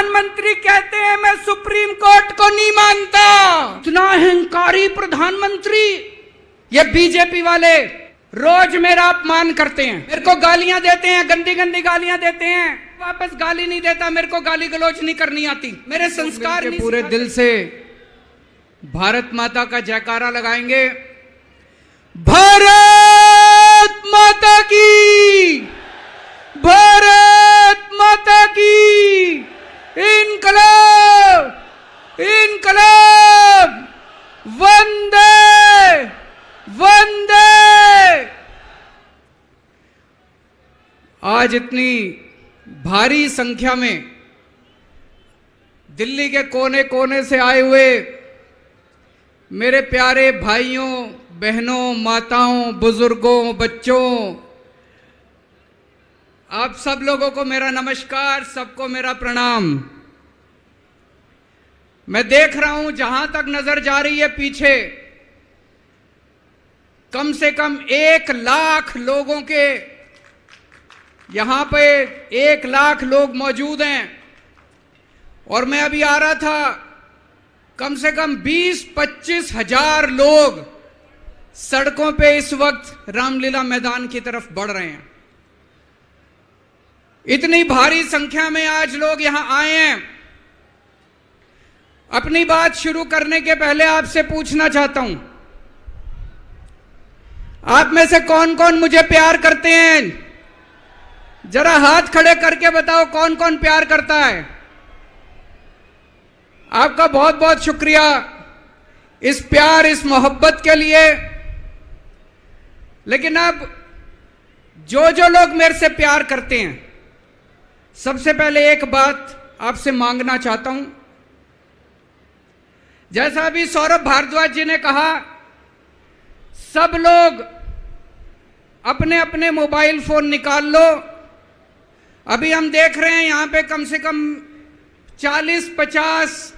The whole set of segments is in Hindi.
प्रधानमंत्री कहते हैं मैं सुप्रीम कोर्ट को नहीं मानता। इतना अहंकारी प्रधानमंत्री। ये बीजेपी वाले रोज मेरा अपमान करते हैं, मेरे को गालियां देते हैं, गंदी गंदी गालियां देते हैं। वापस गाली नहीं देता, मेरे को गाली गलौज नहीं करनी आती, मेरे संस्कार नहीं। पूरे दिल से भारत माता का जयकारा लगाएंगे। भारत माता की, भारत माता की, इनकलाब, इनकलाब, वंदे वंदे। आज इतनी भारी संख्या में दिल्ली के कोने कोने से आए हुए मेरे प्यारे भाइयों बहनों, माताओं, बुजुर्गों, बच्चों, आप सब लोगों को मेरा नमस्कार, सबको मेरा प्रणाम। मैं देख रहा हूं जहां तक नजर जा रही है पीछे कम से कम 1 लाख लोगों के, यहां पे 1 लाख लोग मौजूद हैं। और मैं अभी आ रहा था, कम से कम 20-25 हजार लोग सड़कों पे इस वक्त रामलीला मैदान की तरफ बढ़ रहे हैं। इतनी भारी संख्या में आज लोग यहां आए हैं। अपनी बात शुरू करने के पहले आपसे पूछना चाहता हूं, आप में से कौन कौन मुझे प्यार करते हैं? जरा हाथ खड़े करके बताओ कौन कौन प्यार करता है। आपका बहुत बहुत शुक्रिया इस प्यार, इस मोहब्बत के लिए। लेकिन अब जो लोग मेरे से प्यार करते हैं, सबसे पहले एक बात आपसे मांगना चाहता हूं। जैसा अभी सौरभ भारद्वाज जी ने कहा, सब लोग अपने अपने मोबाइल फोन निकाल लो। अभी हम देख रहे हैं यहां पे कम से कम 40-50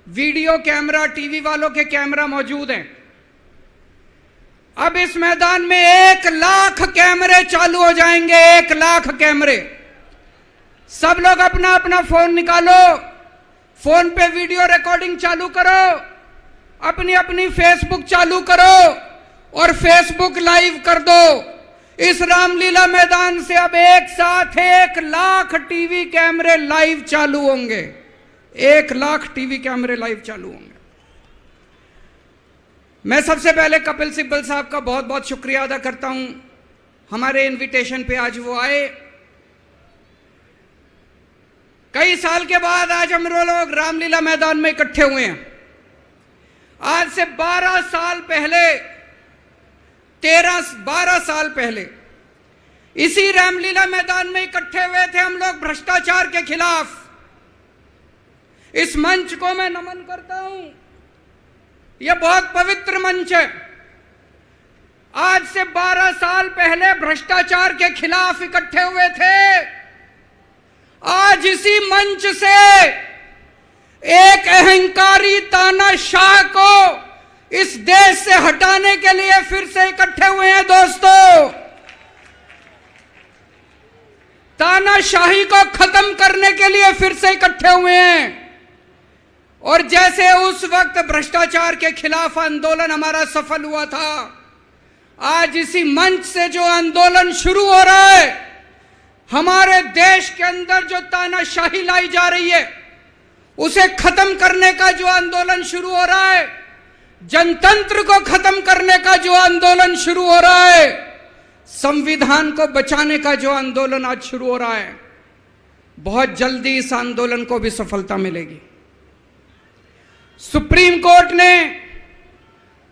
वीडियो कैमरा, टीवी वालों के कैमरा मौजूद हैं। अब इस मैदान में 1 लाख कैमरे चालू हो जाएंगे, 1 लाख कैमरे। सब लोग अपना अपना फोन निकालो, फोन पे वीडियो रिकॉर्डिंग चालू करो, अपनी अपनी फेसबुक चालू करो और फेसबुक लाइव कर दो। इस रामलीला मैदान से अब एक साथ 1 लाख टीवी कैमरे लाइव चालू होंगे, 1 लाख टीवी कैमरे लाइव चालू होंगे। मैं सबसे पहले कपिल सिब्बल साहब का बहुत बहुत शुक्रिया अदा करता हूं, हमारे इनविटेशन पे आज वो आए। कई साल के बाद आज हम लोग रामलीला मैदान में इकट्ठे हुए हैं। आज से 12 साल पहले, 12 साल पहले इसी रामलीला मैदान में इकट्ठे हुए थे हम लोग भ्रष्टाचार के खिलाफ। इस मंच को मैं नमन करता हूं, यह बहुत पवित्र मंच है। आज से 12 साल पहले भ्रष्टाचार के खिलाफ इकट्ठे हुए थे। आज इसी मंच से एक अहंकारी तानाशाह को इस देश से हटाने के लिए फिर से इकट्ठे हुए हैं। दोस्तों, तानाशाही को खत्म करने के लिए फिर से इकट्ठे हुए हैं। और जैसे उस वक्त भ्रष्टाचार के खिलाफ आंदोलन हमारा सफल हुआ था, आज इसी मंच से जो आंदोलन शुरू हो रहा है, हमारे देश के अंदर जो तानाशाही लाई जा रही है उसे खत्म करने का जो आंदोलन शुरू हो रहा है, जनतंत्र को खत्म करने का जो आंदोलन शुरू हो रहा है, संविधान को बचाने का जो आंदोलन आज शुरू हो रहा है, बहुत जल्दी इस आंदोलन को भी सफलता मिलेगी। सुप्रीम कोर्ट ने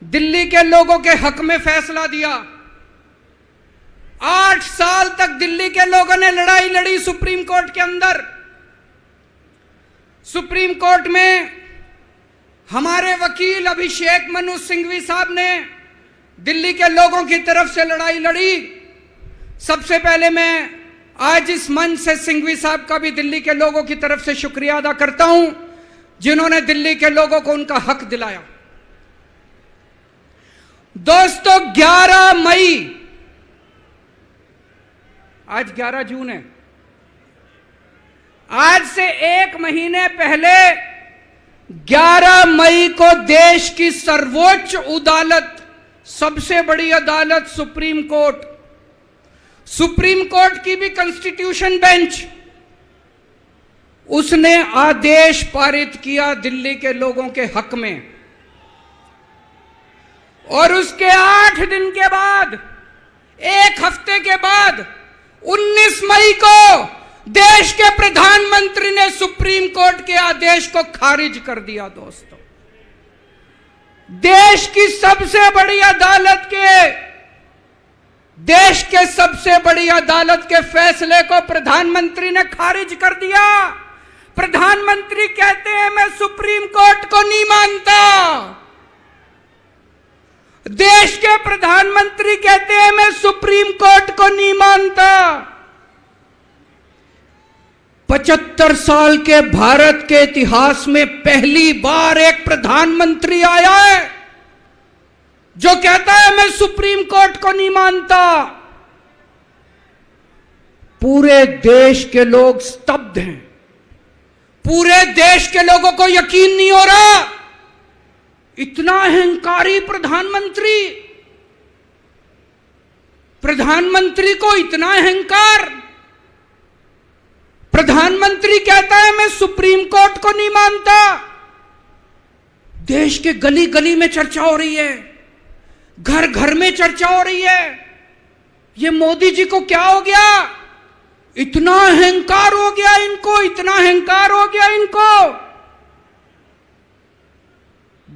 दिल्ली के लोगों के हक में फैसला दिया। 8 साल तक दिल्ली के लोगों ने लड़ाई लड़ी सुप्रीम कोर्ट के अंदर। सुप्रीम कोर्ट में हमारे वकील अभिषेक मनु सिंघवी साहब ने दिल्ली के लोगों की तरफ से लड़ाई लड़ी। सबसे पहले मैं आज इस मंच से सिंघवी साहब का भी दिल्ली के लोगों की तरफ से शुक्रिया अदा करता हूं, जिन्होंने दिल्ली के लोगों को उनका हक दिलाया। दोस्तों, 11 मई, आज 11 जून है, आज से 1 महीने पहले 11 मई को देश की सर्वोच्च अदालत, सबसे बड़ी अदालत सुप्रीम कोर्ट की भी कॉन्स्टिट्यूशन बेंच, उसने आदेश पारित किया दिल्ली के लोगों के हक में। और उसके 8 दिन के बाद, 1 हफ्ते के बाद 19 मई को देश के प्रधानमंत्री ने सुप्रीम कोर्ट के आदेश को खारिज कर दिया। दोस्तों, देश की सबसे बड़ी अदालत के फैसले को प्रधानमंत्री ने खारिज कर दिया। प्रधानमंत्री कहते हैं मैं सुप्रीम कोर्ट को नहीं मानता। देश के प्रधानमंत्री कहते हैं मैं सुप्रीम कोर्ट को नहीं मानता। 75 साल के भारत के इतिहास में पहली बार एक प्रधानमंत्री आया है जो कहता है मैं सुप्रीम कोर्ट को नहीं मानता। पूरे देश के लोग स्तब्ध हैं। पूरे देश के लोगों को यकीन नहीं हो रहा, इतना अहंकारी प्रधानमंत्री को इतना अहंकार। प्रधानमंत्री कहता है मैं सुप्रीम कोर्ट को नहीं मानता। देश के गली गली में चर्चा हो रही है, घर घर में चर्चा हो रही है, ये मोदी जी को क्या हो गया, इतना अहंकार हो गया इनको, इतना अहंकार हो गया इनको।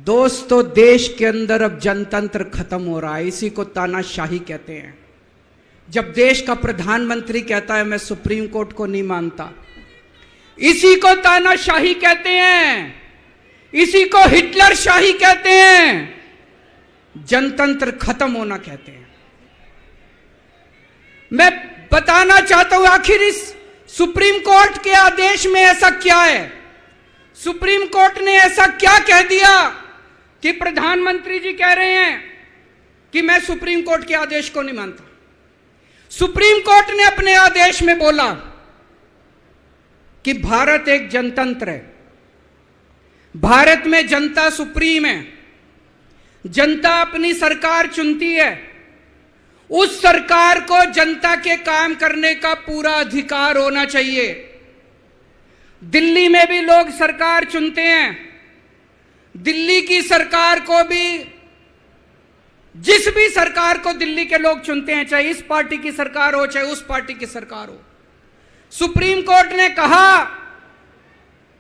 दोस्तों, देश के अंदर अब जनतंत्र खत्म हो रहा है। इसी को तानाशाही कहते हैं। जब देश का प्रधानमंत्री कहता है मैं सुप्रीम कोर्ट को नहीं मानता, इसी को तानाशाही कहते हैं, इसी को हिटलर शाही कहते हैं, जनतंत्र खत्म होना कहते हैं। मैं बताना चाहता हूं आखिर इस सुप्रीम कोर्ट के आदेश में ऐसा क्या है। सुप्रीम कोर्ट ने ऐसा क्या कह दिया कि प्रधानमंत्री जी कह रहे हैं कि मैं सुप्रीम कोर्ट के आदेश को नहीं मानता। सुप्रीम कोर्ट ने अपने आदेश में बोला कि भारत एक जनतंत्र है, भारत में जनता सुप्रीम है, जनता अपनी सरकार चुनती है, उस सरकार को जनता के काम करने का पूरा अधिकार होना चाहिए। दिल्ली में भी लोग सरकार चुनते हैं, दिल्ली की सरकार को भी, जिस भी सरकार को दिल्ली के लोग चुनते हैं, चाहे इस पार्टी की सरकार हो चाहे उस पार्टी की सरकार हो, सुप्रीम कोर्ट ने कहा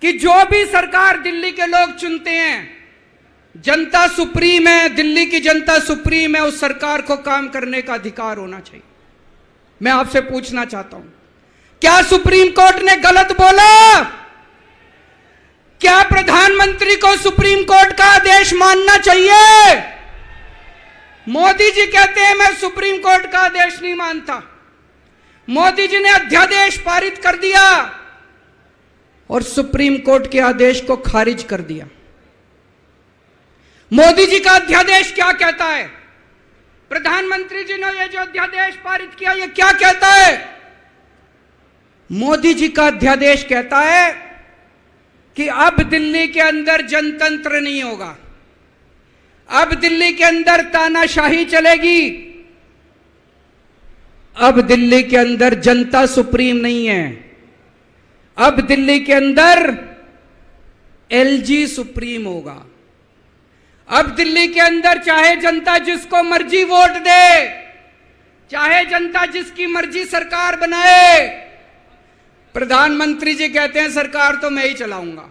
कि जो भी सरकार दिल्ली के लोग चुनते हैं, जनता सुप्रीम है, दिल्ली की जनता सुप्रीम है, उस सरकार को काम करने का अधिकार होना चाहिए। मैं आपसे पूछना चाहता हूं, क्या सुप्रीम कोर्ट ने गलत बोला? क्या प्रधानमंत्री को सुप्रीम कोर्ट का आदेश मानना चाहिए? मोदी जी कहते हैं मैं सुप्रीम कोर्ट का आदेश नहीं मानता। मोदी जी ने अध्यादेश पारित कर दिया और सुप्रीम कोर्ट के आदेश को खारिज कर दिया। मोदी जी का अध्यादेश क्या कहता है? प्रधानमंत्री जी ने यह जो अध्यादेश पारित किया, यह क्या कहता है? मोदी जी का अध्यादेश कहता है कि अब दिल्ली के अंदर जनतंत्र नहीं होगा, अब दिल्ली के अंदर तानाशाही चलेगी, अब दिल्ली के अंदर जनता सुप्रीम नहीं है, अब दिल्ली के अंदर एलजी सुप्रीम होगा। अब दिल्ली के अंदर चाहे जनता जिसको मर्जी वोट दे, चाहे जनता जिसकी मर्जी सरकार बनाए, प्रधानमंत्री जी कहते हैं सरकार तो मैं ही चलाऊंगा,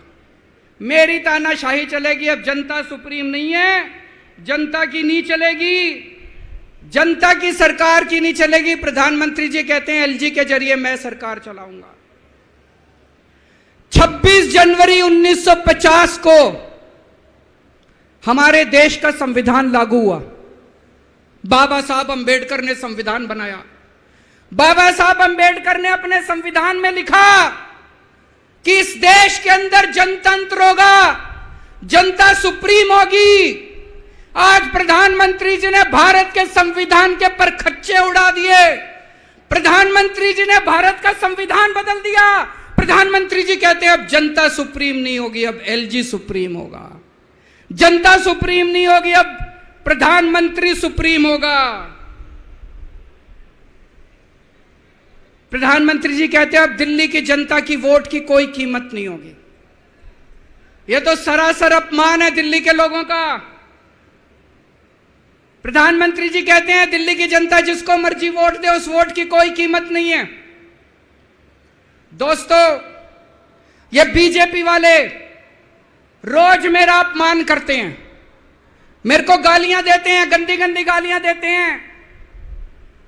मेरी तानाशाही चलेगी, अब जनता सुप्रीम नहीं है, जनता की नहीं चलेगी, जनता की सरकार की नहीं चलेगी। प्रधानमंत्री जी कहते हैं एलजी के जरिए मैं सरकार चलाऊंगा। 26 जनवरी 1950 को हमारे देश का संविधान लागू हुआ। बाबा साहब अंबेडकर ने संविधान बनाया। बाबा साहब अंबेडकर ने अपने संविधान में लिखा कि इस देश के अंदर जनतंत्र होगा, जनता सुप्रीम होगी। आज प्रधानमंत्री जी ने भारत के संविधान के परखच्चे उड़ा दिए। प्रधानमंत्री जी ने भारत का संविधान बदल दिया। प्रधानमंत्री जी कहते हैं अब जनता सुप्रीम नहीं होगी, अब एलजी सुप्रीम होगा। जनता सुप्रीम नहीं होगी, अब प्रधानमंत्री सुप्रीम होगा। प्रधानमंत्री जी कहते हैं अब दिल्ली की जनता की वोट की कोई कीमत नहीं होगी। यह तो सरासर अपमान है दिल्ली के लोगों का। प्रधानमंत्री जी कहते हैं दिल्ली की जनता जिसको मर्जी वोट दे, उस वोट की कोई कीमत नहीं है। दोस्तों, ये बीजेपी वाले रोज मेरा अपमान करते हैं, मेरे को गालियां देते हैं, गंदी गंदी गालियां देते हैं।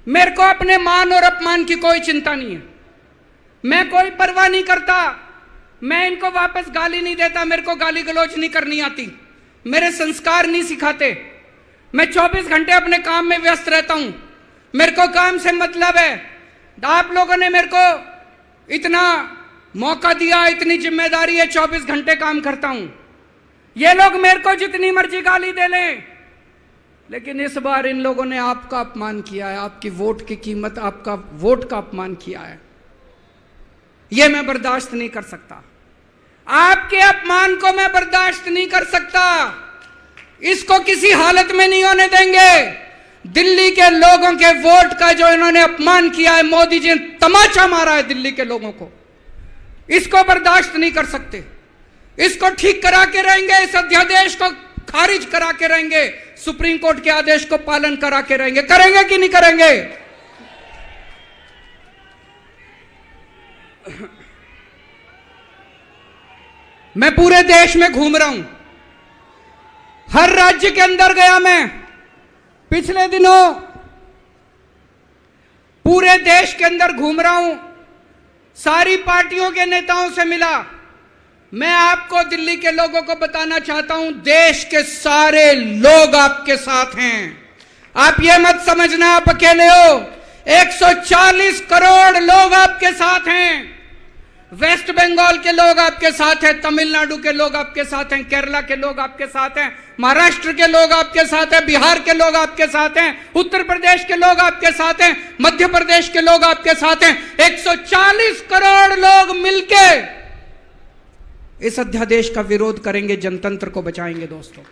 मेरे को अपने मान और अपमान की कोई चिंता नहीं है, मैं कोई परवाह नहीं करता। मैं इनको वापस गाली नहीं देता, मेरे को गाली गलौज नहीं करनी आती, मेरे संस्कार नहीं सिखाते। मैं 24 घंटे अपने काम में व्यस्त रहता हूं, मेरे को काम से मतलब है। आप लोगों ने मेरे को इतना मौका दिया, इतनी जिम्मेदारी है, 24 घंटे काम करता हूं। ये लोग मेरे को जितनी मर्जी गाली दे लें, लेकिन इस बार इन लोगों ने आपका अपमान किया है, आपकी वोट की कीमत, आपका वोट का अपमान किया है। यह मैं बर्दाश्त नहीं कर सकता, आपके अपमान को मैं बर्दाश्त नहीं कर सकता। इसको किसी हालत में नहीं होने देंगे। दिल्ली के लोगों के वोट का जो इन्होंने अपमान किया है, मोदी जी ने तमाचा मारा है दिल्ली के लोगों को, इसको बर्दाश्त नहीं कर सकते। इसको ठीक करा के रहेंगे, इस अध्यादेश को खारिज करा के रहेंगे, सुप्रीम कोर्ट के आदेश को पालन करा के रहेंगे। करेंगे कि नहीं करेंगे? मैं पूरे देश में घूम रहा हूं, हर राज्य के अंदर गया। मैं पिछले दिनों पूरे देश के अंदर घूम रहा हूं, सारी पार्टियों के नेताओं से मिला। मैं आपको दिल्ली के लोगों को बताना चाहता हूं, देश के सारे लोग आपके साथ हैं। आप ये मत समझना आप अकेले हो, 140 करोड़ लोग आपके साथ हैं। वेस्ट बंगाल के लोग आपके साथ हैं, तमिलनाडु के लोग आपके साथ हैं, केरला के लोग आपके साथ हैं, महाराष्ट्र के लोग आपके साथ हैं, बिहार के लोग आपके साथ हैं, उत्तर प्रदेश के लोग आपके साथ हैं, मध्य प्रदेश के लोग आपके साथ हैं। 140 करोड़ लोग मिलके इस अध्यादेश का विरोध करेंगे, जनतंत्र को बचाएंगे दोस्तों।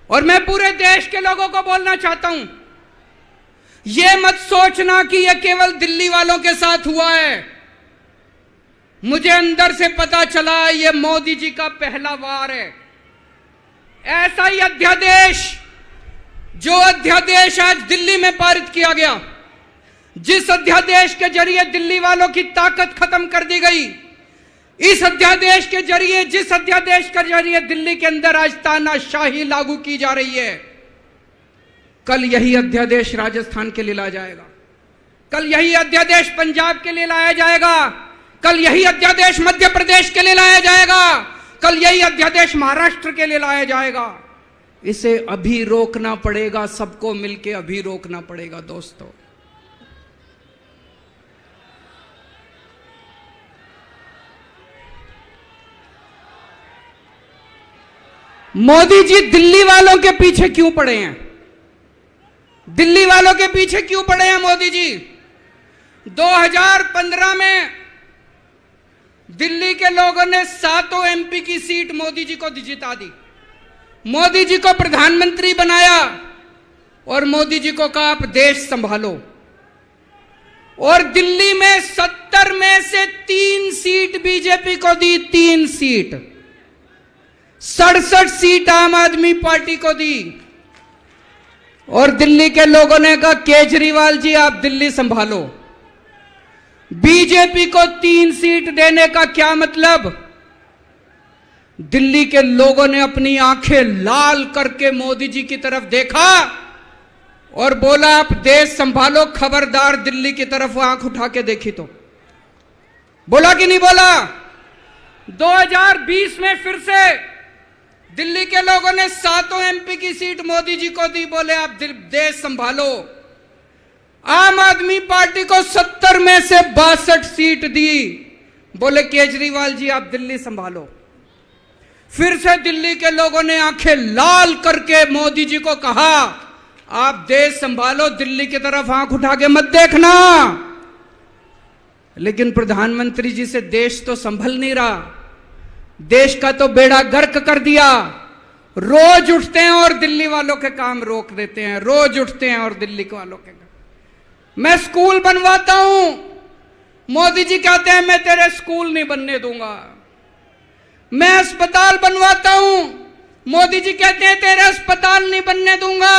और मैं पूरे देश के लोगों को बोलना चाहता हूं, यह मत सोचना कि यह केवल दिल्ली वालों के साथ हुआ है। मुझे अंदर से पता चला यह मोदी जी का पहला वार है। ऐसा ही अध्यादेश, जो अध्यादेश आज दिल्ली में पारित किया गया, जिस अध्यादेश के जरिए दिल्ली वालों की ताकत खत्म कर दी गई, इस अध्यादेश के जरिए, जिस अध्यादेश के जरिए दिल्ली के अंदर आज तानाशाही लागू की जा रही है, कल यही अध्यादेश राजस्थान के लिए लाया जाएगा, कल यही अध्यादेश पंजाब के लिए लाया जाएगा, कल यही अध्यादेश मध्य प्रदेश के लिए लाया जाएगा, कल यही अध्यादेश महाराष्ट्र के लिए लाया जाएगा। इसे अभी रोकना पड़ेगा, सबको मिलकर अभी रोकना पड़ेगा दोस्तों। मोदी जी दिल्ली वालों के पीछे क्यों पड़े हैं? दिल्ली वालों के पीछे क्यों पड़े हैं मोदी जी? 2015 में दिल्ली के लोगों ने 7 एमपी की सीट मोदी जी को जिता दी, मोदी जी को प्रधानमंत्री बनाया और मोदी जी को कहा आप देश संभालो। और दिल्ली में 70 में से 3 सीट बीजेपी को दी, 3 सीट, 67 सीट आम आदमी पार्टी को दी। और दिल्ली के लोगों ने कहा केजरीवाल जी आप दिल्ली संभालो। बीजेपी को 3 सीट देने का क्या मतलब? दिल्ली के लोगों ने अपनी आंखें लाल करके मोदी जी की तरफ देखा और बोला आप देश संभालो, खबरदार दिल्ली की तरफ आंख उठा के देखी तो। बोला कि नहीं बोला? 2020 में फिर से दिल्ली के लोगों ने 7 एमपी की सीट मोदी जी को दी, बोले आप देश संभालो। आम आदमी पार्टी को 70 में से 62 सीट दी, बोले केजरीवाल जी आप दिल्ली संभालो। फिर से दिल्ली के लोगों ने आंखें लाल करके मोदी जी को कहा आप देश संभालो, दिल्ली की तरफ आंख उठा के मत देखना। लेकिन प्रधानमंत्री जी से देश तो संभल नहीं रहा, देश का तो बेड़ा गर्क कर दिया। रोज उठते हैं और दिल्ली वालों के काम रोक देते हैं, रोज उठते हैं और दिल्ली वालों के काम। मैं स्कूल बनवाता हूं, मोदी जी कहते हैं मैं तेरे स्कूल नहीं बनने दूंगा। मैं अस्पताल बनवाता हूं, मोदी जी कहते हैं तेरे अस्पताल नहीं बनने दूंगा।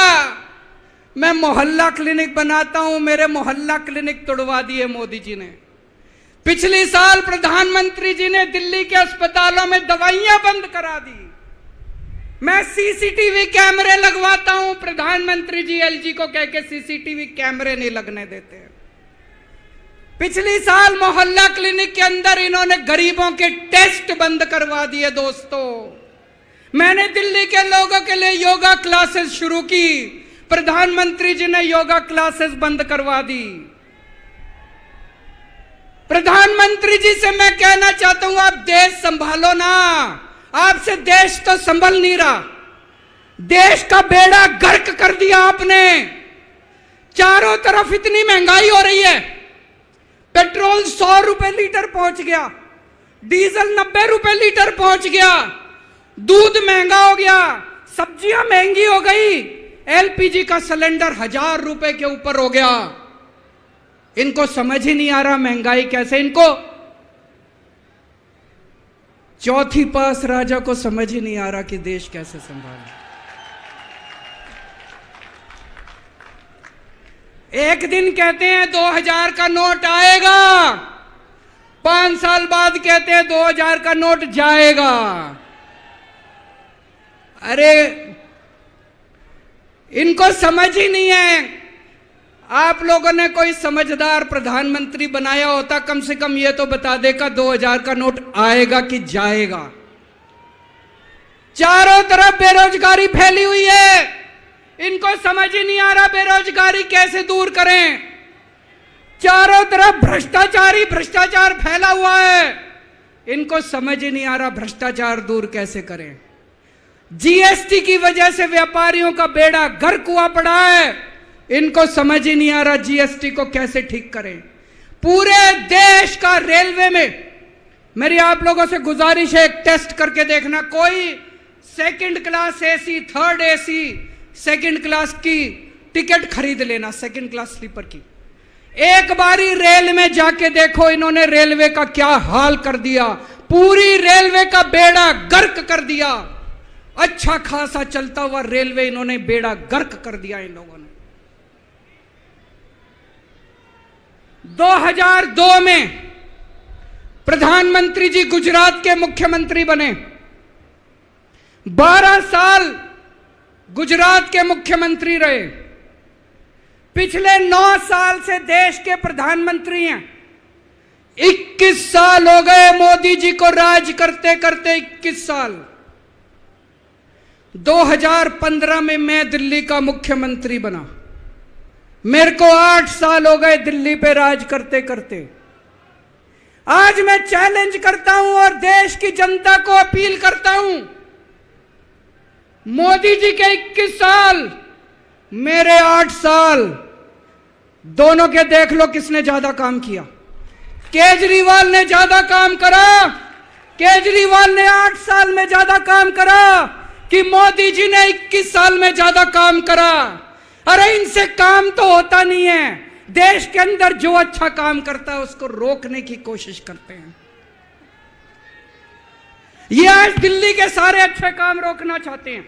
मैं मोहल्ला क्लिनिक बनाता हूं, मेरे मोहल्ला क्लिनिक तोड़वा दिए मोदी जी ने। पिछले साल प्रधानमंत्री जी ने दिल्ली के अस्पतालों में दवाइयां बंद करा दी। मैं सीसीटीवी कैमरे लगवाता हूं, प्रधानमंत्री जी एलजी को कह के सीसीटीवी कैमरे नहीं लगने देते। पिछले साल मोहल्ला क्लिनिक के अंदर इन्होंने गरीबों के टेस्ट बंद करवा दिए। दोस्तों, मैंने दिल्ली के लोगों के लिए योगा क्लासेस शुरू की, प्रधानमंत्री जी ने योगा क्लासेस बंद करवा दी। प्रधानमंत्री जी से मैं कहना चाहता हूं, आप देश संभालो ना, आपसे देश तो संभल नहीं रहा। देश का बेड़ा गर्क कर दिया आपने। चारों तरफ इतनी महंगाई हो रही है, पेट्रोल 100 रुपए लीटर पहुंच गया, डीजल 90 रुपए लीटर पहुंच गया, दूध महंगा हो गया, सब्जियां महंगी हो गई, एलपीजी का सिलेंडर 1000 रुपए के ऊपर हो गया। इनको समझ ही नहीं आ रहा महंगाई कैसे, इनको चौथी पास राजा को समझ ही नहीं आ रहा कि देश कैसे संभाले। एक दिन कहते हैं 2000 का नोट आएगा, 5 साल बाद कहते हैं 2000 का नोट जाएगा। अरे इनको समझ ही नहीं है। आप लोगों ने कोई समझदार प्रधानमंत्री बनाया होता, कम से कम ये तो बता देगा 2000 का नोट आएगा कि जाएगा। चारों तरफ बेरोजगारी फैली हुई है, इनको समझ ही नहीं आ रहा बेरोजगारी कैसे दूर करें। चारों तरफ भ्रष्टाचारी भ्रष्टाचार फैला हुआ है, इनको समझ ही नहीं आ रहा भ्रष्टाचार दूर कैसे करें। जीएसटी की वजह से व्यापारियों का बेड़ा गर्क हुआ पड़ा है, इनको समझ ही नहीं आ रहा जीएसटी को कैसे ठीक करें। पूरे देश का रेलवे में मेरी आप लोगों से गुजारिश है, एक टेस्ट करके देखना। कोई second class AC, third AC, second class की टिकट खरीद लेना, सेकंड क्लास स्लीपर की। एक बारी रेल में जाके देखो इन्होंने रेलवे का क्या हाल कर दिया। पूरी रेलवे का बेड़ा गर्क कर दिया। अच्छा खासा चलता हुआ रेलवे इन्होंने बेड़ा गर्क कर दिया इन लोगों ने। 2002 में प्रधानमंत्री जी गुजरात के मुख्यमंत्री बने, 12 साल गुजरात के मुख्यमंत्री रहे। पिछले 9 साल से देश के प्रधानमंत्री हैं। 21 साल हो गए मोदी जी को राज करते करते, 21 साल। 2015 में मैं दिल्ली का मुख्यमंत्री बना, मेरे को 8 साल हो गए दिल्ली पे राज करते करते। आज मैं चैलेंज करता हूं और देश की जनता को अपील करता हूं, मोदी जी के 21 साल, मेरे 8 साल, दोनों के देख लो किसने ज्यादा काम किया। केजरीवाल ने ज्यादा काम करा, केजरीवाल ने 8 साल में ज्यादा काम करा कि मोदी जी ने 21 साल में ज्यादा काम करा। अरे इनसे काम तो होता नहीं है। देश के अंदर जो अच्छा काम करता है उसको रोकने की कोशिश करते हैं। ये आज दिल्ली के सारे अच्छे काम रोकना चाहते हैं।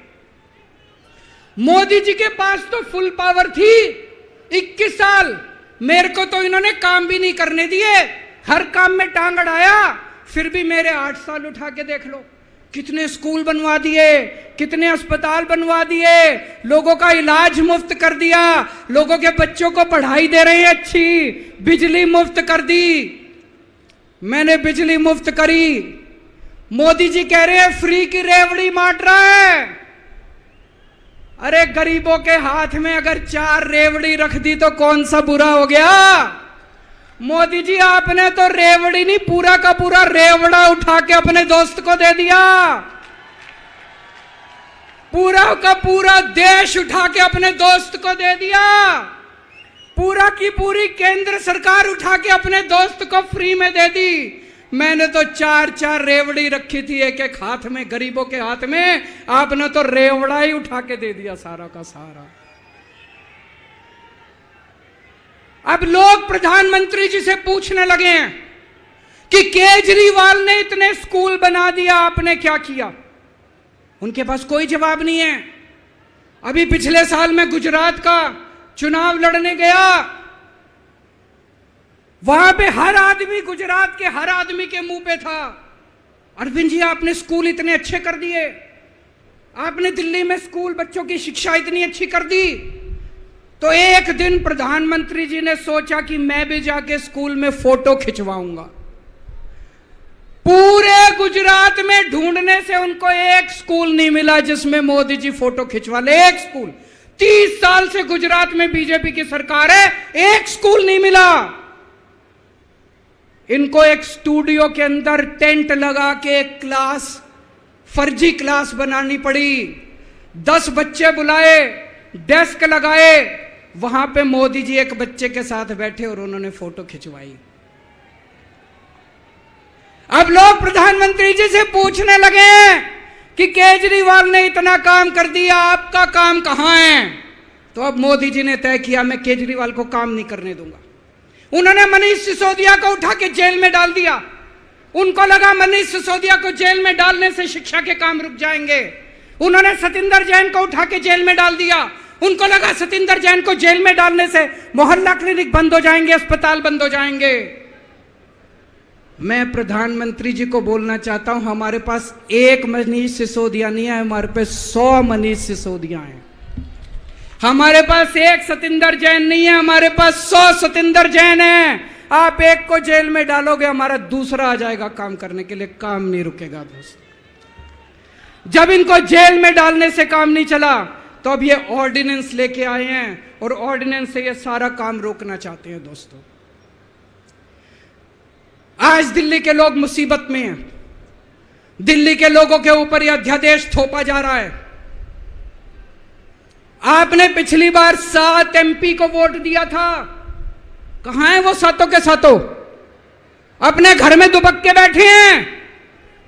मोदी जी के पास तो फुल पावर थी 21 साल, मेरे को तो इन्होंने काम भी नहीं करने दिए, हर काम में टांग अड़ाया। फिर भी मेरे 8 साल उठा के देख लो, कितने स्कूल बनवा दिए, कितने अस्पताल बनवा दिए, लोगों का इलाज मुफ्त कर दिया, लोगों के बच्चों को पढ़ाई दे रहे हैं अच्छी, बिजली मुफ्त कर दी। मैंने बिजली मुफ्त करी। मोदी जी कह रहे हैं फ्री की रेवड़ी बांट रहा है। अरे गरीबों के हाथ में अगर 4 रेवड़ी रख दी तो कौन सा बुरा हो गया। मोदी जी आपने तो रेवड़ी नहीं, पूरा का पूरा रेवड़ा उठा के अपने दोस्त को दे दिया। पूरा का पूरा देश उठा के अपने दोस्त को दे दिया। पूरा की पूरी केंद्र सरकार उठा के अपने दोस्त को फ्री में दे दी। मैंने तो 4-4 रेवड़ी रखी थी एक एक हाथ में, गरीबों के हाथ में, आपने तो रेवड़ा ही उठा के दे दिया सारा का सारा। अब लोग प्रधानमंत्री जी से पूछने लगे हैं कि केजरीवाल ने इतने स्कूल बना दिया, आपने क्या किया? उनके पास कोई जवाब नहीं है। अभी पिछले साल मैं गुजरात का चुनाव लड़ने गया, वहां पे हर आदमी, गुजरात के हर आदमी के मुंह पे था, अरविंद जी आपने स्कूल इतने अच्छे कर दिए, आपने दिल्ली में स्कूल बच्चों की शिक्षा इतनी अच्छी कर दी। तो एक दिन प्रधानमंत्री जी ने सोचा कि मैं भी जाके स्कूल में फोटो खिंचवाऊंगा। पूरे गुजरात में ढूंढने से उनको एक स्कूल नहीं मिला जिसमें मोदी जी फोटो खिंचवा ले। एक स्कूल, 30 साल से गुजरात में बीजेपी की सरकार है, एक स्कूल नहीं मिला। इनको एक स्टूडियो के अंदर टेंट लगा के एक क्लास, फर्जी क्लास बनानी पड़ी। 10 बच्चे बुलाए, डेस्क लगाए, वहां पे मोदी जी एक बच्चे के साथ बैठे और उन्होंने फोटो खिंचवाई। अब लोग प्रधानमंत्री जी से पूछने लगे कि केजरीवाल ने इतना काम कर दिया, आपका काम कहां है? तो अब मोदी जी ने तय किया मैं केजरीवाल को काम नहीं करने दूंगा। उन्होंने मनीष सिसोदिया को उठा के जेल में डाल दिया। उनको लगा मनीष सिसोदिया को जेल में डालने से शिक्षा के काम रुक जाएंगे। उन्होंने सतिंदर जैन को उठा के जेल में डाल दिया। उनको लगा सतिंदर जैन को जेल में डालने से मोहल्ला क्लिनिक बंद हो जाएंगे, अस्पताल बंद हो जाएंगे। मैं प्रधानमंत्री जी को बोलना चाहता हूं, हमारे पास एक मनीष सिसोदिया नहीं है, हमारे पास 100 मनीष सिसोदिया हैं। हमारे पास एक सतिंदर जैन नहीं है, हमारे पास 100 सतिंदर जैन हैं। आप एक को जेल में डालोगे, हमारा दूसरा आ जाएगा काम करने के लिए, काम नहीं रुकेगा दोस्त। जब इनको जेल में डालने से काम नहीं चला तो अब ये ऑर्डिनेंस लेके आए हैं और ऑर्डिनेंस से ये सारा काम रोकना चाहते हैं। दोस्तों, आज दिल्ली के लोग मुसीबत में हैं। दिल्ली के लोगों के ऊपर यह अध्यादेश थोपा जा रहा है। आपने पिछली बार 7 MP को वोट दिया था, कहां है वो सातों के सातों? अपने घर में दुबक के बैठे हैं।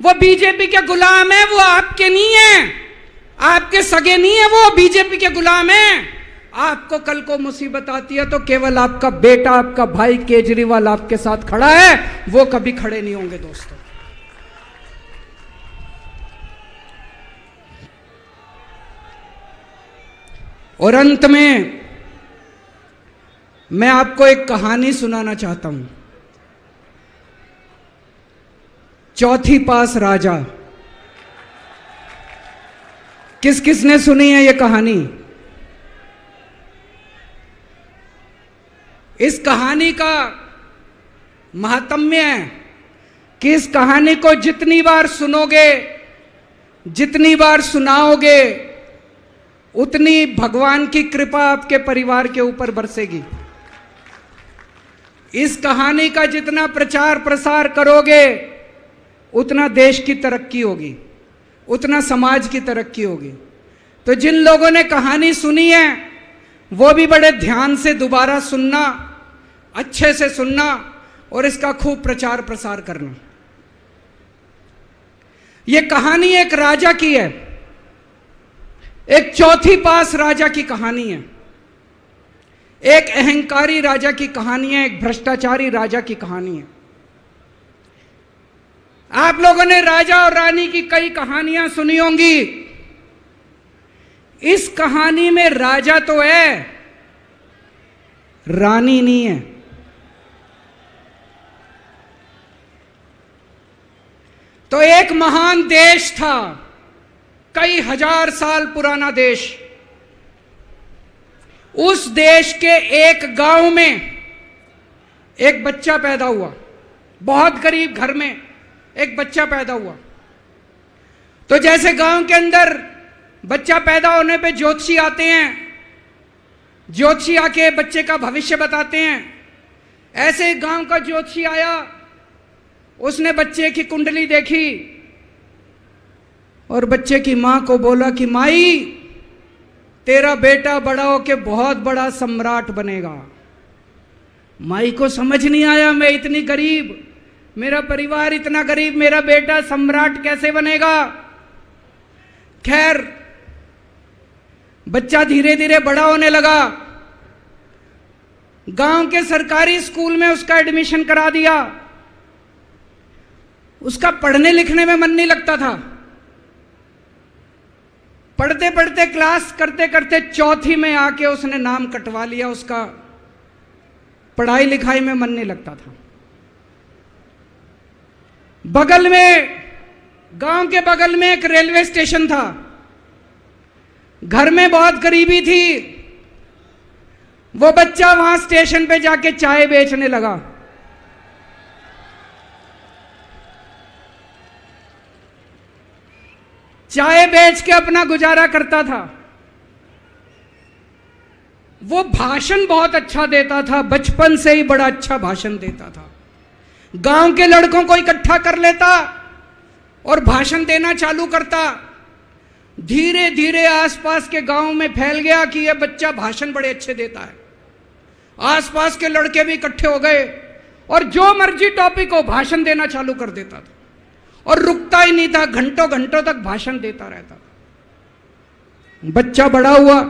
वो बीजेपी के गुलाम है, वो आपके नहीं है, आपके सगे नहीं है, वो बीजेपी के गुलाम है। आपको कल को मुसीबत आती है तो केवल आपका बेटा, आपका भाई केजरीवाल आपके साथ खड़ा है, वो कभी खड़े नहीं होंगे। दोस्तों, और अंत में मैं आपको एक कहानी सुनाना चाहता हूं। चौथी पास राजा। किस किसने सुनी है ये कहानी? इस कहानी का महात्म्य है कि इस कहानी को जितनी बार सुनोगे, जितनी बार सुनाओगे, उतनी भगवान की कृपा आपके परिवार के ऊपर बरसेगी। इस कहानी का जितना प्रचार प्रसार करोगे, उतना देश की तरक्की होगी, उतना समाज की तरक्की होगी। तो जिन लोगों ने कहानी सुनी है वो भी बड़े ध्यान से दोबारा सुनना, अच्छे से सुनना और इसका खूब प्रचार प्रसार करना। यह कहानी एक राजा की है, एक चौथी पास राजा की कहानी है, एक अहंकारी राजा की कहानी है, एक भ्रष्टाचारी राजा की कहानी है। आप लोगों ने राजा और रानी की कई कहानियां सुनी होंगी। इस कहानी में राजा तो है, रानी नहीं है। तो एक महान देश था, कई हजार साल पुराना देश। उस देश के एक गांव में एक बच्चा पैदा हुआ, बहुत गरीब घर में एक बच्चा पैदा हुआ। तो जैसे गांव के अंदर बच्चा पैदा होने पे ज्योतिषी आते हैं, ज्योतिषी आके बच्चे का भविष्य बताते हैं, ऐसे गांव का ज्योतिषी आया, उसने बच्चे की कुंडली देखी और बच्चे की मां को बोला कि माई, तेरा बेटा बड़ा होके बहुत बड़ा सम्राट बनेगा। माई को समझ नहीं आया, मैं इतनी गरीब, मेरा परिवार इतना गरीब, मेरा बेटा सम्राट कैसे बनेगा। खैर बच्चा धीरे धीरे बड़ा होने लगा, गांव के सरकारी स्कूल में उसका एडमिशन करा दिया। उसका पढ़ने लिखने में मन नहीं लगता था। पढ़ते पढ़ते क्लास करते करते चौथी में आके उसने नाम कटवा लिया। उसका पढ़ाई लिखाई में मन नहीं लगता था। बगल में, गांव के बगल में एक रेलवे स्टेशन था। घर में बहुत गरीबी थी। वो बच्चा वहां स्टेशन पे जाके चाय बेचने लगा। चाय बेच के अपना गुजारा करता था। वो भाषण बहुत अच्छा देता था, बचपन से ही बड़ा अच्छा भाषण देता था। गांव के लड़कों को इकट्ठा कर लेता और भाषण देना चालू करता। धीरे धीरे आसपास के गांव में फैल गया कि यह बच्चा भाषण बड़े अच्छे देता है। आसपास के लड़के भी इकट्ठे हो गए और जो मर्जी टॉपिक हो भाषण देना चालू कर देता था और रुकता ही नहीं था, घंटों घंटों तक भाषण देता रहता था। बच्चा बड़ा हुआ।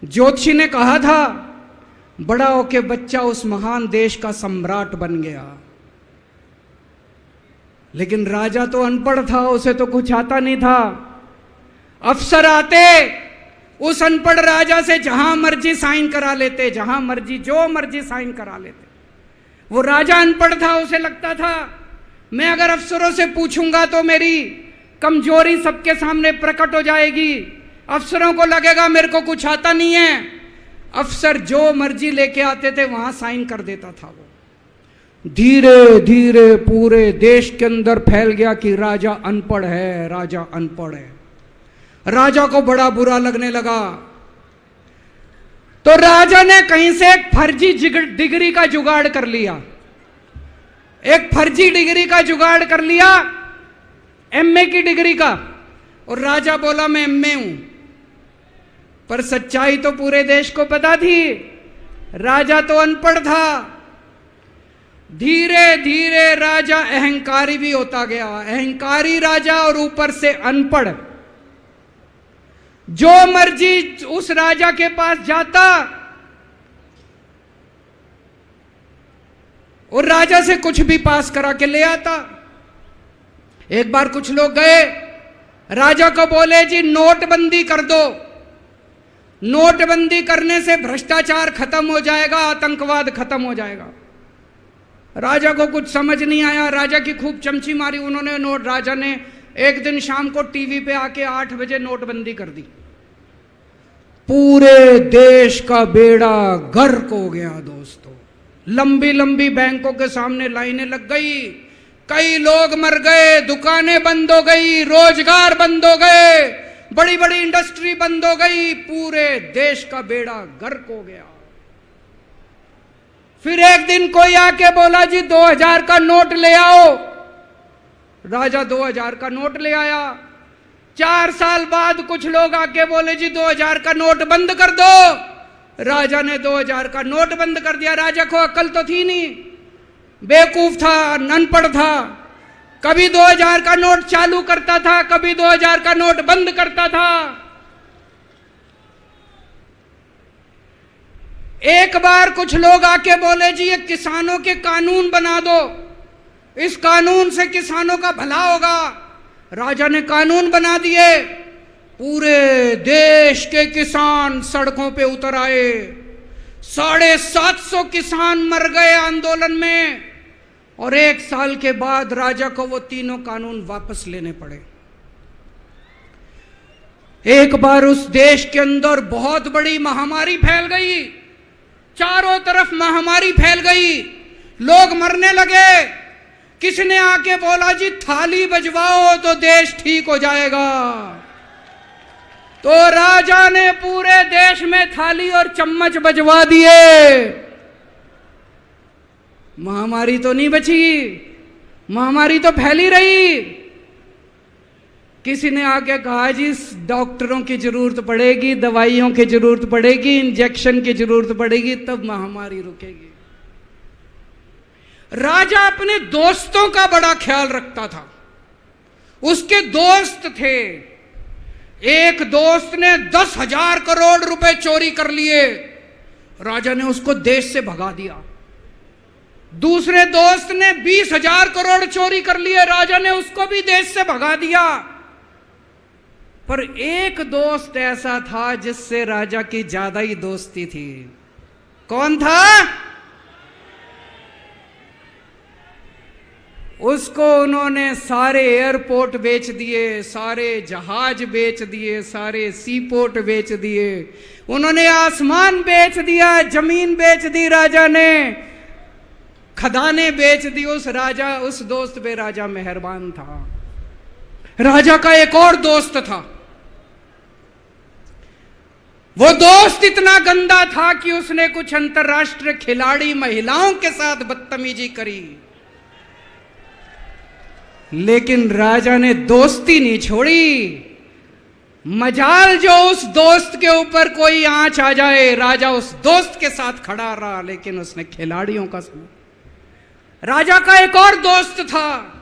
ज्योतिषी ने कहा था बड़ा होके बच्चा उस महान देश का सम्राट बन गया। लेकिन राजा तो अनपढ़ था, उसे तो कुछ आता नहीं था। अफसर आते, उस अनपढ़ राजा से जहां मर्जी साइन करा लेते, जहां मर्जी जो मर्जी साइन करा लेते। वो राजा अनपढ़ था, उसे लगता था मैं अगर अफसरों से पूछूंगा तो मेरी कमजोरी सबके सामने प्रकट हो जाएगी। अफसरों को लगेगा मेरे को कुछ आता नहीं है। अफसर जो मर्जी लेके आते थे वहां साइन कर देता था। वो धीरे धीरे पूरे देश के अंदर फैल गया कि राजा अनपढ़ है, राजा अनपढ़ है। राजा को बड़ा बुरा लगने लगा। तो राजा ने कहीं से एक फर्जी डिग्री का जुगाड़ कर लिया। एक फर्जी डिग्री का जुगाड़ कर लिया, एमए की डिग्री का। और राजा बोला मैं एमए हूं। पर सच्चाई तो पूरे देश को पता थी, राजा तो अनपढ़ था। धीरे धीरे राजा अहंकारी भी होता गया। अहंकारी राजा और ऊपर से अनपढ़। जो मर्जी उस राजा के पास जाता और राजा से कुछ भी पास करा के ले आता। एक बार कुछ लोग गए, राजा को बोले जी नोटबंदी कर दो। नोटबंदी करने से भ्रष्टाचार खत्म हो जाएगा, आतंकवाद खत्म हो जाएगा। राजा को कुछ समझ नहीं आया। राजा की खूब चमची मारी उन्होंने। राजा ने एक दिन शाम को टीवी पे आके 8 बजे नोटबंदी कर दी। पूरे देश का बेड़ा गर्क हो गया दोस्तों। लंबी लंबी बैंकों के सामने लाइनें लग गई। कई लोग मर गए, दुकानें बंद हो गई, रोजगार बंद हो गए, बड़ी बड़ी इंडस्ट्री बंद हो गई। पूरे देश का बेड़ा गर्क हो गया। फिर एक दिन कोई आके बोला जी 2000 का नोट ले आओ। राजा 2000 का नोट ले आया। 4 साल बाद कुछ लोग आके बोले जी 2000 का नोट बंद कर दो। राजा ने 2000 का नोट बंद कर दिया। राजा को अक्ल तो थी नहीं, बेवकूफ था, अनपढ़ था। कभी 2000 का नोट चालू करता था, कभी 2000 का नोट बंद करता था। एक बार कुछ लोग आके बोले जी ये किसानों के कानून बना दो, इस कानून से किसानों का भला होगा। राजा ने कानून बना दिए। पूरे देश के किसान सड़कों पे उतर आए। 750 किसान मर गए आंदोलन में। और 1 साल के बाद राजा को वो तीनों कानून वापस लेने पड़े। एक बार उस देश के अंदर बहुत बड़ी महामारी फैल गई। चारों तरफ महामारी फैल गई, लोग मरने लगे। किसने आके बोला जी थाली बजवाओ तो देश ठीक हो जाएगा। तो राजा ने पूरे देश में थाली और चम्मच बजवा दिए। महामारी तो नहीं बची, महामारी तो फैली रही। किसी ने आके कहा जी डॉक्टरों की जरूरत पड़ेगी, दवाइयों की जरूरत पड़ेगी, इंजेक्शन की जरूरत पड़ेगी, तब महामारी रुकेगी। राजा अपने दोस्तों का बड़ा ख्याल रखता था। उसके दोस्त थे। एक दोस्त ने 10,000 करोड़ रुपए चोरी कर लिए, राजा ने उसको देश से भगा दिया। दूसरे दोस्त ने 20,000 करोड़ चोरी कर लिए, राजा ने उसको भी देश से भगा दिया। पर एक दोस्त ऐसा था जिससे राजा की ज्यादा ही दोस्ती थी। कौन था? उसको उन्होंने सारे एयरपोर्ट बेच दिए, सारे जहाज बेच दिए, सारे सीपोर्ट बेच दिए, उन्होंने आसमान बेच दिया, जमीन बेच दी, राजा ने खदानें बेच दी। उस दोस्त पे राजा मेहरबान था। राजा का एक और दोस्त था। वो दोस्त इतना गंदा था कि उसने कुछ अंतर्राष्ट्रीय खिलाड़ी महिलाओं के साथ बदतमीजी करी, लेकिन राजा ने दोस्ती नहीं छोड़ी। मजाल जो उस दोस्त के ऊपर कोई आंच आ जाए, राजा उस दोस्त के साथ खड़ा रहा, लेकिन उसने खिलाड़ियों का सुना। राजा का एक और दोस्त था।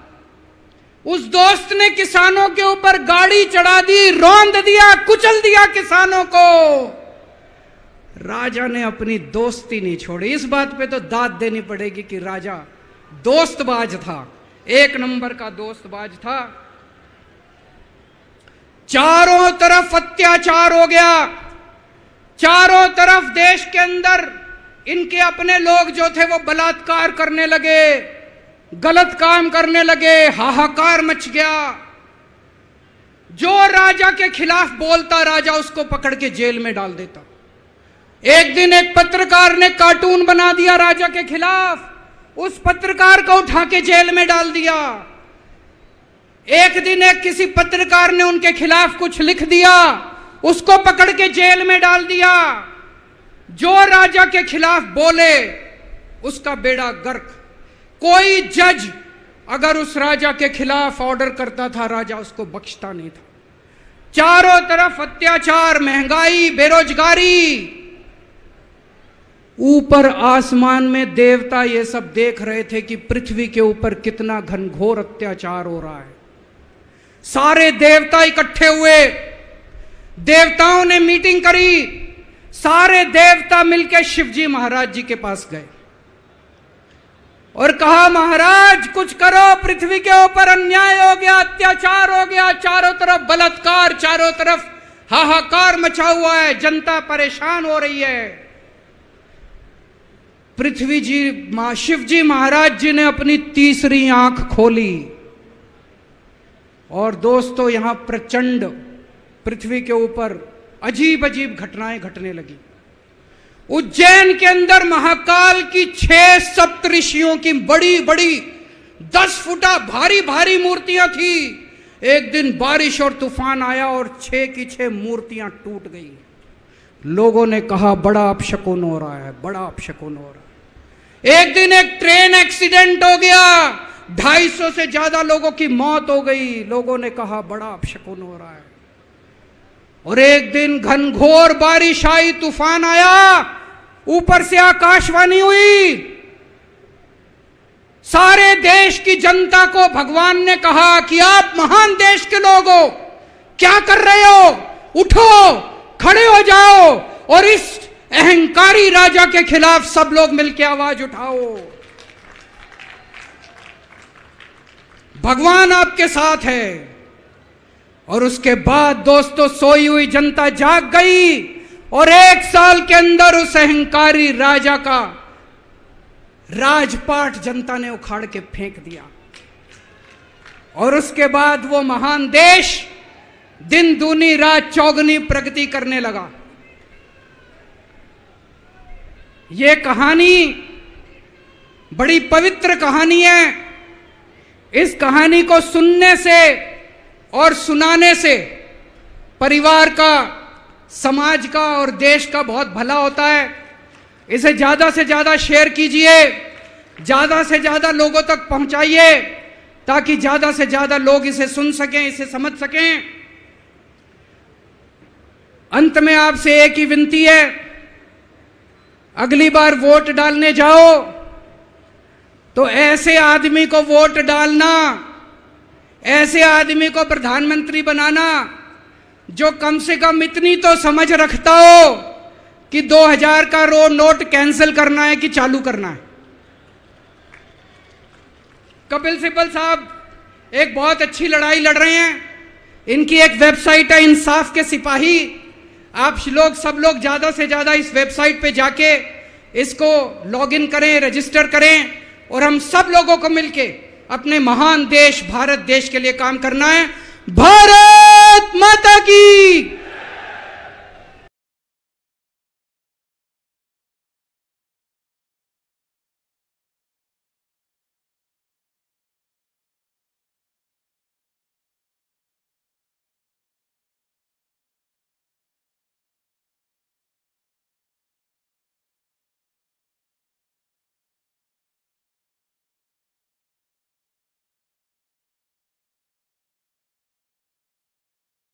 उस दोस्त ने किसानों के ऊपर गाड़ी चढ़ा दी, रौंद दिया, कुचल दिया किसानों को। राजा ने अपनी दोस्ती नहीं छोड़ी। इस बात पे तो दाद देनी पड़ेगी कि राजा दोस्तबाज था, एक नंबर का दोस्तबाज था। चारों तरफ अत्याचार हो गया। चारों तरफ देश के अंदर इनके अपने लोग जो थे वो बलात्कार करने लगे, गलत काम करने लगे, हाहाकार मच गया। जो राजा के खिलाफ बोलता, राजा उसको पकड़ के जेल में डाल देता। एक दिन एक पत्रकार ने कार्टून बना दिया राजा के खिलाफ, उस पत्रकार को उठा के जेल में डाल दिया। एक दिन एक किसी पत्रकार ने उनके खिलाफ कुछ लिख दिया, उसको पकड़ के जेल में डाल दिया। जो राजा के खिलाफ बोले उसका बेड़ा गर्क। कोई जज अगर उस राजा के खिलाफ ऑर्डर करता था, राजा उसको बख्शता नहीं था। चारों तरफ अत्याचार, महंगाई, बेरोजगारी। ऊपर आसमान में देवता ये सब देख रहे थे कि पृथ्वी के ऊपर कितना घनघोर अत्याचार हो रहा है। सारे देवता इकट्ठे हुए, देवताओं ने मीटिंग करी। सारे देवता मिलकर शिवजी महाराज जी के पास गए और कहा, महाराज कुछ करो, पृथ्वी के ऊपर अन्याय हो गया, अत्याचार हो गया, चारों तरफ बलात्कार, चारों तरफ हाहाकार मचा हुआ है, जनता परेशान हो रही है। पृथ्वी जी, शिवजी महाराज जी ने अपनी तीसरी आंख खोली और दोस्तों यहां प्रचंड पृथ्वी के ऊपर अजीब अजीब घटनाएं घटने लगी। उज्जैन के अंदर महाकाल की 6 सप्तऋषियों की बड़ी बड़ी 10 फुटा भारी भारी मूर्तियां थी। एक दिन बारिश और तूफान आया और 6 की 6 मूर्तियां टूट गई। लोगों ने कहा बड़ा अपशकुन हो रहा है, बड़ा अपशकुन हो रहा है। एक दिन एक ट्रेन एक्सीडेंट हो गया, 250 से ज्यादा लोगों की मौत हो गई। लोगों ने कहा बड़ा अपशकुन हो रहा है। और एक दिन घनघोर बारिश आई, तूफान आया, ऊपर से आकाशवाणी हुई। सारे देश की जनता को भगवान ने कहा कि आप महान देश के लोग हो, क्या कर रहे हो, उठो, खड़े हो जाओ और इस अहंकारी राजा के खिलाफ सब लोग मिलकर आवाज उठाओ। भगवान आपके साथ है। और उसके बाद दोस्तों सोई हुई जनता जाग गई और 1 साल के अंदर उस अहंकारी राजा का राजपाट जनता ने उखाड़ के फेंक दिया। और उसके बाद वो महान देश दिन दूनी रात चौगुनी प्रगति करने लगा। ये कहानी बड़ी पवित्र कहानी है। इस कहानी को सुनने से और सुनाने से परिवार का, समाज का और देश का बहुत भला होता है। इसे ज्यादा से ज्यादा शेयर कीजिए, ज्यादा से ज्यादा लोगों तक पहुंचाइए ताकि ज्यादा से ज्यादा लोग इसे सुन सकें, इसे समझ सकें। अंत में आपसे एक ही विनती है, अगली बार वोट डालने जाओ तो ऐसे आदमी को वोट डालना, ऐसे आदमी को प्रधानमंत्री बनाना जो कम से कम इतनी तो समझ रखता हो कि 2000 का नोट कैंसिल करना है कि चालू करना है। कपिल सिब्बल साहब एक बहुत अच्छी लड़ाई लड़ रहे हैं। इनकी एक वेबसाइट है इंसाफ के सिपाही। आप लोग सब लोग ज्यादा से ज्यादा इस वेबसाइट पे जाके इसको लॉगिन करें, रजिस्टर करें और हम सब लोगों को मिलके अपने महान देश भारत देश के लिए काम करना है। भारत माता की।